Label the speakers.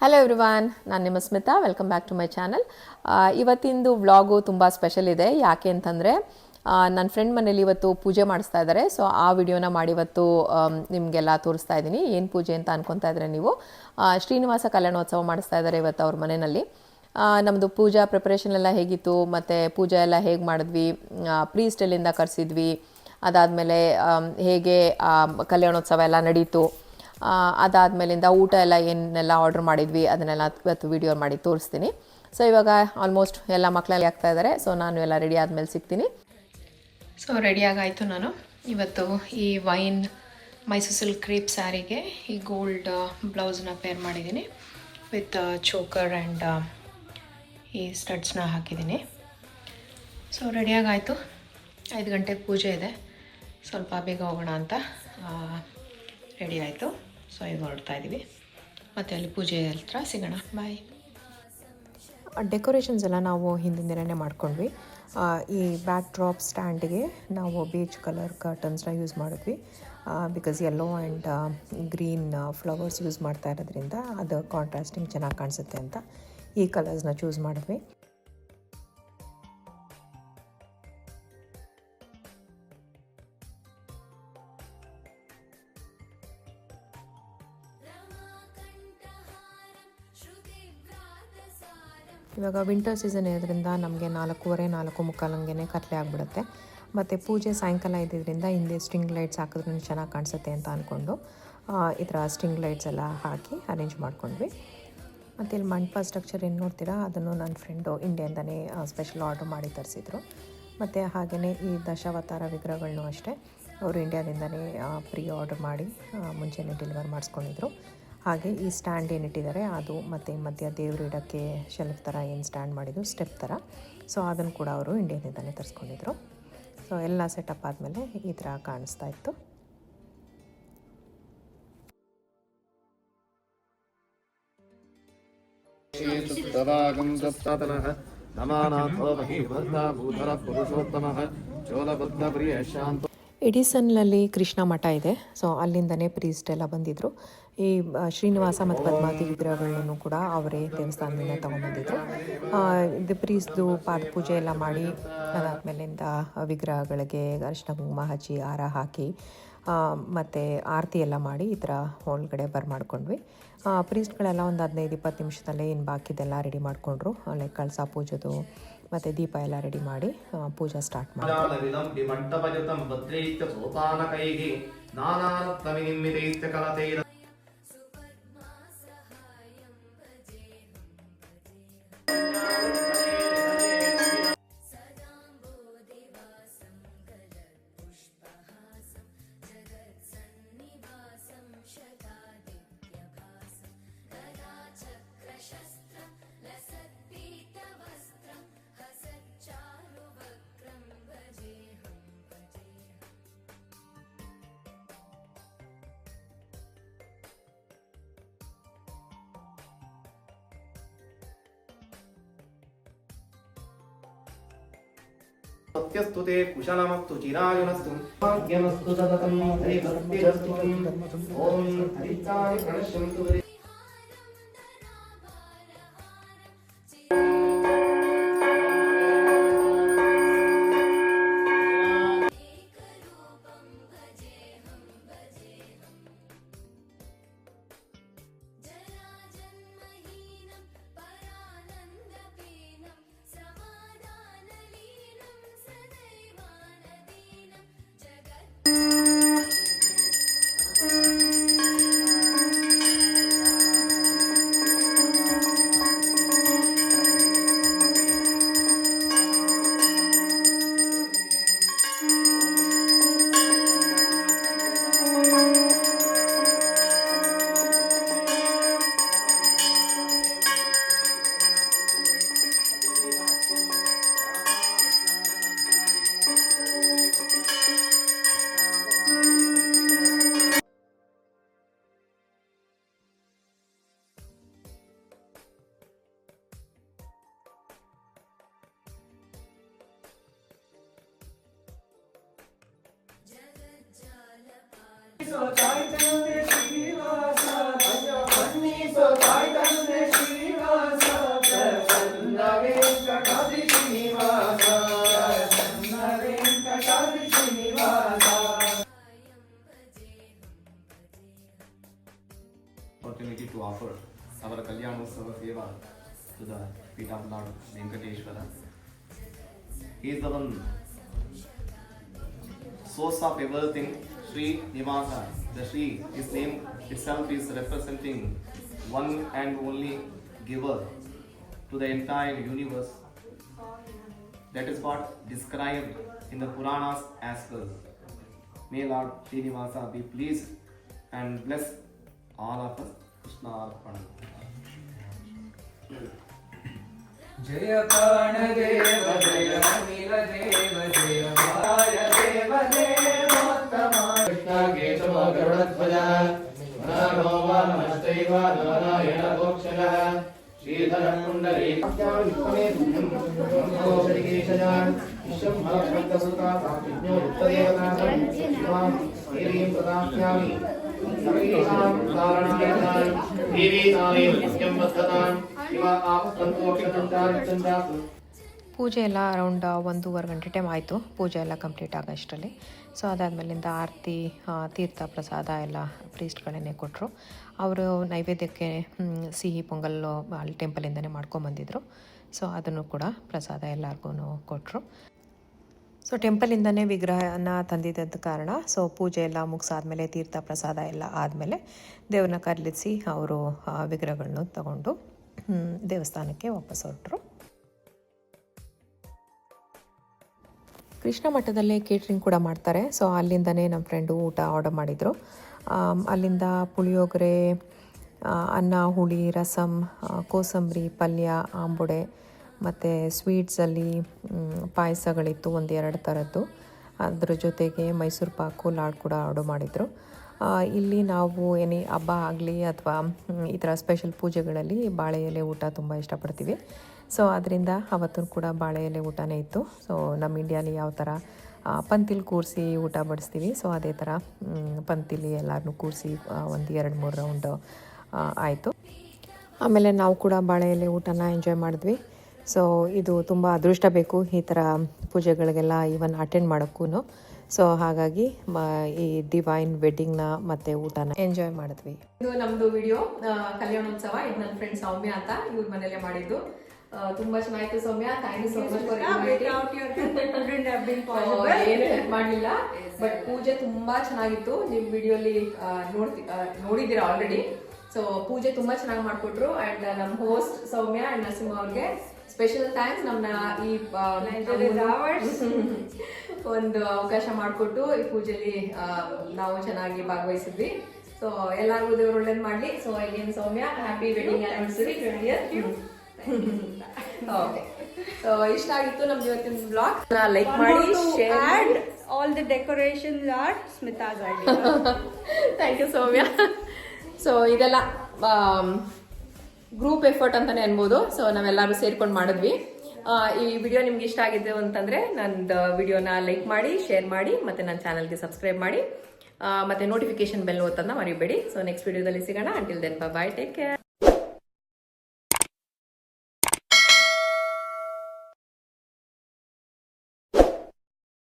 Speaker 1: Hello everyone, ನಾನು ನಿಮ್ಮ Smita. Welcome back to my channel. ಇವತ್ತಿಂದು ವ್ಲಾಗು ತುಂಬ ಸ್ಪೆಷಲ್ ಇದೆ. ಯಾಕೆ ಅಂತಂದರೆ ನನ್ನ ಫ್ರೆಂಡ್ ಮನೇಲಿ ಇವತ್ತು ಪೂಜೆ ಮಾಡಿಸ್ತಾ ಇದ್ದಾರೆ. ಸೊ ಆ ವಿಡಿಯೋನ ಮಾಡಿ ಇವತ್ತು ನಿಮಗೆಲ್ಲ ತೋರಿಸ್ತಾ ಇದ್ದೀನಿ. ಏನು ಪೂಜೆ ಅಂತ ಅನ್ಕೊತಾ ಇದ್ದಾರೆ ನೀವು. ಶ್ರೀನಿವಾಸ ಕಲ್ಯಾಣೋತ್ಸವ ಮಾಡಿಸ್ತಾ ಇದ್ದಾರೆ ಇವತ್ತು ಅವ್ರ ಮನೆಯಲ್ಲಿ. ನಮ್ಮದು ಪೂಜಾ ಪ್ರಿಪ್ರೇಷನ್ ಎಲ್ಲ ಹೇಗಿತ್ತು, ಮತ್ತು ಪೂಜೆ ಎಲ್ಲ ಹೇಗೆ ಮಾಡಿದ್ವಿ, ಪ್ರೀಸ್ಟ್ ಎಲ್ಲಿಂದ ಕರೆಸಿದ್ವಿ, ಅದಾದಮೇಲೆ ಹೇಗೆ ಕಲ್ಯಾಣೋತ್ಸವ ಎಲ್ಲ ನಡೀತು, ಅದಾದಮೇಲಿಂದ ಊಟ ಎಲ್ಲ ಏನೆಲ್ಲ ಆರ್ಡ್ರ್ ಮಾಡಿದ್ವಿ ಅದನ್ನೆಲ್ಲ ಇವತ್ತು ವೀಡಿಯೋ ಮಾಡಿ ತೋರಿಸ್ತೀನಿ. ಸೊ ಇವಾಗ ಆಲ್ಮೋಸ್ಟ್ ಎಲ್ಲ ಮಕ್ಕಳೆಲ್ಲ ಆಗ್ತಾ ಇದ್ದಾರೆ. ಸೊ ನಾನು ಎಲ್ಲ ರೆಡಿ ಆದಮೇಲೆ ಸಿಗ್ತೀನಿ. ಸೊ ರೆಡಿಯಾಗಾಯಿತು. ನಾನು ಇವತ್ತು ಈ ವೈನ್ ಮೈಸೂರು ಸಿಲ್ಕ್ ಕ್ರೇಪ್ ಸ್ಯಾರಿಗೆ ಈ ಗೋಲ್ಡ್ ಬ್ಲೌಸ್ನ ಪೇರ್ ಮಾಡಿದ್ದೀನಿ ವಿತ್ ಚೋಕರ್ ಆ್ಯಂಡ್ ಈ ಸ್ಟಡ್ಸ್ನ ಹಾಕಿದ್ದೀನಿ. ಸೊ ರೆಡಿಯಾಗಾಯಿತು. 5 ಗಂಟೆಗೆ ಪೂಜೆ ಇದೆ, ಸ್ವಲ್ಪ ಬೇಗ ಹೋಗೋಣ ಅಂತ ರೆಡಿ ಆಯಿತು. ಸೊ ಈಗ ಹೊರಡ್ತಾ ಇದ್ದೀವಿ, ಮತ್ತು ಅಲ್ಲಿ ಪೂಜೆ ಹತ್ರ ಸಿಗೋಣ. ಬಾಯ್. ಡೆಕೋರೇಷನ್ಸ್ ಎಲ್ಲ ನಾವು ಹಿಂದಿನ ದಿನವೇ ಮಾಡ್ಕೊಂಡ್ವಿ. ಈ ಬ್ಯಾಕ್ ಡ್ರಾಪ್ ಸ್ಟ್ಯಾಂಡಿಗೆ ನಾವು ಬೀಚ್ ಕಲರ್ ಕರ್ಟನ್ಸ್ನ ಯೂಸ್ ಮಾಡಿದ್ವಿ. Because yellow and green flowers use ಮಾಡ್ತಾ ಇರೋದ್ರಿಂದ ಅದು ಕಾಂಟ್ರಾಸ್ಟಿಂಗ್ ಚೆನ್ನಾಗಿ ಕಾಣಿಸುತ್ತೆ ಅಂತ ಈ ಕಲರ್ಸ್ನ ಚೂಸ್ ಮಾಡಿದ್ವಿ. ಇವಾಗ ವಿಂಟರ್ ಸೀಸನ್ ಇರೋದ್ರಿಂದ ನಮಗೆ 4:45 ಕತ್ಲೆ ಆಗಿಬಿಡುತ್ತೆ. ಮತ್ತು ಪೂಜೆ ಸಾಯಂಕಾಲ ಇದ್ದಿದ್ದರಿಂದ ಹಿಂದೆ ಸ್ಟ್ರಿಂಗ್ ಲೈಟ್ಸ್ ಹಾಕಿದ್ರೂ ಚೆನ್ನಾಗಿ ಕಾಣಿಸುತ್ತೆ ಅಂತ ಅಂದ್ಕೊಂಡು ಈ ಥರ ಸ್ಟ್ರಿಂಗ್ ಲೈಟ್ಸ್ ಎಲ್ಲ ಹಾಕಿ ಅರೇಂಜ್ ಮಾಡ್ಕೊಂಡ್ವಿ. ಮತ್ತು ಇಲ್ಲಿ ಮಂಟಪ ಸ್ಟ್ರಕ್ಚರ್ ಏನು ನೋಡ್ತೀರಾ, ಅದನ್ನು ನನ್ನ ಫ್ರೆಂಡು ಇಂಡಿಯಾದಿಂದನೇ ಸ್ಪೆಷಲ್ ಆರ್ಡ್ರ್ ಮಾಡಿ ತರಿಸಿದ್ರು. ಮತ್ತು ಹಾಗೆಯೇ ಈ ದಶಾವತಾರ ವಿಗ್ರಹಗಳನ್ನೂ ಅಷ್ಟೇ ಅವರು ಇಂಡಿಯಾದಿಂದನೇ ಪ್ರೀ ಆರ್ಡ್ರ್ ಮಾಡಿ ಮುಂಚೆನೇ ಡೆಲಿವರ್ ಮಾಡಿಸ್ಕೊಂಡಿದ್ರು. ಹಾಗೆ ಈ ಸ್ಟ್ಯಾಂಡ್ ಏನಿಟ್ಟಿದ್ದಾರೆ ಅದು, ಮತ್ತು ಮಧ್ಯ ದೇವರು ಇಡೋಕ್ಕೆ ಶೆಲ್ಫ್ ಥರ ಏನು ಸ್ಟ್ಯಾಂಡ್ ಮಾಡಿದ್ರು ಸ್ಟೆಪ್ ಥರ, ಸೊ ಅದನ್ನು ಕೂಡ ಅವರು ಇಂಡಿಯಾದಿಂದಲೇ ತರಿಸ್ಕೊಂಡಿದ್ರು. ಸೊ ಎಲ್ಲ ಸೆಟಪ್ ಆದಮೇಲೆ ಈ ಥರ ಕಾಣಿಸ್ತಾ ಇತ್ತು. ಎಡಿಸನ್ನಲ್ಲಿ ಕೃಷ್ಣ ಮಠ ಇದೆ. ಸೊ ಅಲ್ಲಿಂದನೇ ಪ್ರೀಸ್ಟ್ ಎಲ್ಲ ಬಂದಿದ್ದರು. ಈ ಶ್ರೀನಿವಾಸ ಮತ್ತು ಪದ್ಮಾವತಿ ವಿಗ್ರಹಗಳನ್ನು ಕೂಡ ಅವರೇ ದೇವಸ್ಥಾನದಿಂದ ತೊಗೊಂಡ್ಬಂದಿದ್ರು. ಇದು ಪ್ರೀಸ್ದು ಪಾದಪೂಜೆ ಎಲ್ಲ ಮಾಡಿ ಅದಾದಮೇಲಿಂದ ವಿಗ್ರಹಗಳಿಗೆ ಅರಿಶಿನ ಕುಂಕುಮ ಹಚ್ಚಿ ಹಾರ ಹಾಕಿ ಮತ್ತು ಆರತಿ ಎಲ್ಲ ಮಾಡಿ ಈ ಥರ ಒಳಗಡೆ ಮಾಡ್ಕೊಂಡ್ವಿ. ಪ್ರೀಸ್ಟ್ಗಳೆಲ್ಲ ಒಂದು 15-20 ನಿಮಿಷದಲ್ಲೇ ಇನ್ನು ಬಾಕಿದೆಲ್ಲ ರೆಡಿ ಮಾಡಿಕೊಂಡ್ರು. ಲೈಕ್ ಕಳಸ ಪೂಜೆದು ಮತ್ತು ದೀಪ ಎಲ್ಲ ರೆಡಿ ಮಾಡಿ ಪೂಜಾ ಸ್ಟಾರ್ಟ್ ಮಾಡಿದ್ರು.
Speaker 2: सत्यस्तुते कुशलमस्तु चिरायुनस्तु भाग्यमस्तु सततं हरिभक्तिरस्तु ओम हरिचारि प्रणश्यन्तु So our Kalyanotsav Seva to the feet of Lord Venkateshwara. He is the one source of everything, Sri Nivasa. The Sri, his name itself is representing one and only giver to the entire universe. That is what described in the Puranas as well. May Lord Srinivasa be pleased and bless all of us. Krishna Arpana.
Speaker 3: जय प्राण देव जय अनिल देव जय वाय देव देवोत्तम
Speaker 2: कृष्ण केशव गरुडध्वज वराहो वामनश्चैव नारायण भोक्षजः श्रीधर पुण्डरीकाक्षाविष्णुमेतुभ्यं विश्वं भवन्तसुता साक्षिज्ञो उत्तदेवता शिवां देवीं प्रदास्यामि सर्वेषां कारणाय देवी तारे नित्यं वस्ततां शिवा आपस्तन्तोक्षदण्डारिचन्द्रासु.
Speaker 1: ಪೂಜೆ ಎಲ್ಲ ಅರೌಂಡ್ 1.5 ಗಂಟೆ ಟೈಮ್ ಆಯಿತು ಪೂಜೆ ಎಲ್ಲ ಕಂಪ್ಲೀಟ್ ಆಗೋಷ್ಟರಲ್ಲಿ. ಸೊ ಅದಾದಮೇಲಿಂದ ಆರತಿ ತೀರ್ಥ ಪ್ರಸಾದ ಎಲ್ಲ ಪ್ರೀಸ್ಟ್ಗಳನ್ನೇ ಕೊಟ್ಟರು. ಅವರು ನೈವೇದ್ಯಕ್ಕೆ ಸಿಹಿ ಪೊಂಗಲ್ಲು ಅಲ್ಲಿ ಟೆಂಪಲಿಂದನೇ ಮಾಡ್ಕೊಂಬಂದಿದ್ರು. ಸೊ ಅದನ್ನು ಕೂಡ ಪ್ರಸಾದ ಎಲ್ಲರಿಗೂ ಕೊಟ್ಟರು. ಸೊ ಟೆಂಪಲಿಂದನೇ ವಿಗ್ರಹನ ತಂದಿದ್ದದ ಕಾರಣ ಸೊ ಪೂಜೆ ಎಲ್ಲ ಮುಗಿಸಾದ್ಮೇಲೆ ತೀರ್ಥ ಪ್ರಸಾದ ಎಲ್ಲ ಆದಮೇಲೆ ದೇವ್ರನ್ನ ಕರೆಲಿಸಿ ಅವರು ವಿಗ್ರಹಗಳನ್ನು ತಗೊಂಡು ದೇವಸ್ಥಾನಕ್ಕೆ ವಾಪಸ್ ಹೊರಟರು. ಕೃಷ್ಣ ಮಠದಲ್ಲೇ ಕೇಟ್ರಿಂಗ್ ಕೂಡ ಮಾಡ್ತಾರೆ. ಸೊ ಅಲ್ಲಿಂದನೇ ನಮ್ಮ ಫ್ರೆಂಡು ಊಟ ಆರ್ಡರ್ ಮಾಡಿದರು. ಅಲ್ಲಿಂದ ಪುಳಿಯೋಗರೆ, ಅನ್ನ, ಹುಳಿ, ರಸಮ್, ಕೋಸಂಬರಿ, ಪಲ್ಯ, ಆಂಬೊಡೆ ಮತ್ತು ಸ್ವೀಟ್ಸಲ್ಲಿ ಪಾಯಸಗಳಿತ್ತು 1-2 ಥರದ್ದು. ಅದ್ರ ಜೊತೆಗೆ ಮೈಸೂರು ಪಾಕು, ಲಾಡು ಕೂಡ ಆರ್ಡರ್ ಮಾಡಿದರು. ಇಲ್ಲಿ ನಾವು ಏನೇ ಹಬ್ಬ ಆಗಲಿ ಅಥವಾ ಈ ಥರ ಸ್ಪೆಷಲ್ ಪೂಜೆಗಳಲ್ಲಿ ಬಾಳೆ ಎಲೆ ಊಟ ತುಂಬ ಇಷ್ಟಪಡ್ತೀವಿ. ಸೊ ಅದರಿಂದ ಅವತ್ತು ಕೂಡ ಬಾಳೆ ಎಲೆ ಊಟನೇ ಇತ್ತು. ಸೊ ನಮ್ಮ ಇಂಡಿಯಾಲಿ ಯಾವ ಥರ ಪಂತಿಲಿ ಕೂರಿಸಿ ಊಟ ಬಡಿಸ್ತೀವಿ, ಸೊ ಅದೇ ಥರ ಪಂತಿಲಿ ಎಲ್ಲರನ್ನೂ ಕೂರಿಸಿ 1-2-3 ರೌಂಡ್ ಆಯಿತು. ಆಮೇಲೆ ನಾವು ಕೂಡ ಬಾಳೆ ಎಲೆ ಊಟನ ಎಂಜಾಯ್ ಮಾಡಿದ್ವಿ. ಸೊ ಇದು ತುಂಬ ಅದೃಷ್ಟ ಬೇಕು ಈ ಥರ ಪೂಜೆಗಳಿಗೆಲ್ಲ ಈವನ್ ಅಟೆಂಡ್ ಮಾಡೋಕ್ಕೂ. ಸೊ ಹಾಗಾಗಿ ಈ ಡಿವೈನ್ ವೆಡ್ಡಿಂಗ್ನ ಮತ್ತು ಊಟನ ಎಂಜಾಯ್ ಮಾಡಿದ್ವಿ. ಇದು ನಮ್ಮದು ವಿಡಿಯೋ ಕಲ್ಯಾಣೋತ್ಸವ. ಇದು ನನ್ನ ಫ್ರೆಂಡ್ ಸೌಮ್ಯ ಅಂತ, ಇವ್ರ ಮನೇಲೆ ಮಾಡಿದ್ದು. ತುಂಬಾ ಚೆನ್ನಾಗಿತ್ತು Soumya. Thank you so much for ಏನು ಹೆಲ್ಪ್ ಮಾಡಲಿಲ್ಲ, ಬಟ್ ಪೂಜೆ ತುಂಬಾ ಚೆನ್ನಾಗಿತ್ತು. ನೀವು ವಿಡಿಯೋಲಿ ನೋಡಿದ್ದೀರಾ ಆಲ್ರೆಡಿ. ಸೊ ಪೂಜೆ ತುಂಬಾ ಚೆನ್ನಾಗಿ ಮಾಡಿಕೊಟ್ರು. ಅಂಡ್ ನಮ್ಮ ಹೋಸ್ಟ್ ಸೌಮ್ಯ ಅಂಡ್ ನರಸಿಂಹ ಅವ್ರಿಗೆ ಸ್ಪೆಷಲ್ ಥ್ಯಾಂಕ್ಸ್. ನಮ್ಮನ್ನ ಈ ಒಂದು ಅವಕಾಶ ಮಾಡಿಕೊಟ್ಟು ಈ ಪೂಜೆಯಲ್ಲಿ ನಾವು ಚೆನ್ನಾಗಿ ಭಾಗವಹಿಸಿದ್ವಿ. ಸೊ ಎಲ್ಲರಿಗೂ ದೇವ್ರು ಒಳ್ಳೇದು ಮಾಡಲಿ. ಸೊ ಈಗೇನು Soumya, happy wedding anniversary. Okay, so ಇಷ್ಟ ಆಗಿತ್ತು ನಮ್ದು ಇವತ್ತಿನ ಬ್ಲಾಗ್. ಲೈಕ್ ಮಾಡಿ, share.
Speaker 4: All the decorations are Smita's idea.
Speaker 1: Thank you Soumya. So ಇದೆಲ್ಲ ಗ್ರೂಪ್ ಎಫರ್ಟ್ ಅಂತಲೇ ಅನ್ಬೋದು. ಸೊ ನಾವೆಲ್ಲರೂ ಸೇರ್ಕೊಂಡು ಮಾಡಿದ್ವಿ. ಈ ವಿಡಿಯೋ ನಿಮ್ಗೆ ಇಷ್ಟ ಆಗಿದೆ ಅಂತಂದರೆ ನಂದು ವಿಡಿಯೋನ ಲೈಕ್ ಮಾಡಿ, ಶೇರ್ ಮಾಡಿ, ಮತ್ತು ನನ್ನ ಚಾನಲ್ಗೆ ಸಬ್ಸ್ಕ್ರೈಬ್ ಮಾಡಿ, ಮತ್ತು ನೋಟಿಫಿಕೇಶನ್ ಬೆಲ್ ಒತ್ತೋದನ್ನ ಮರಿಬೇಡಿ. ಸೊ ನೆಕ್ಸ್ಟ್ ವಿಡಿಯೋದಲ್ಲಿ ಸಿಗೋಣ. Until then bye, take care.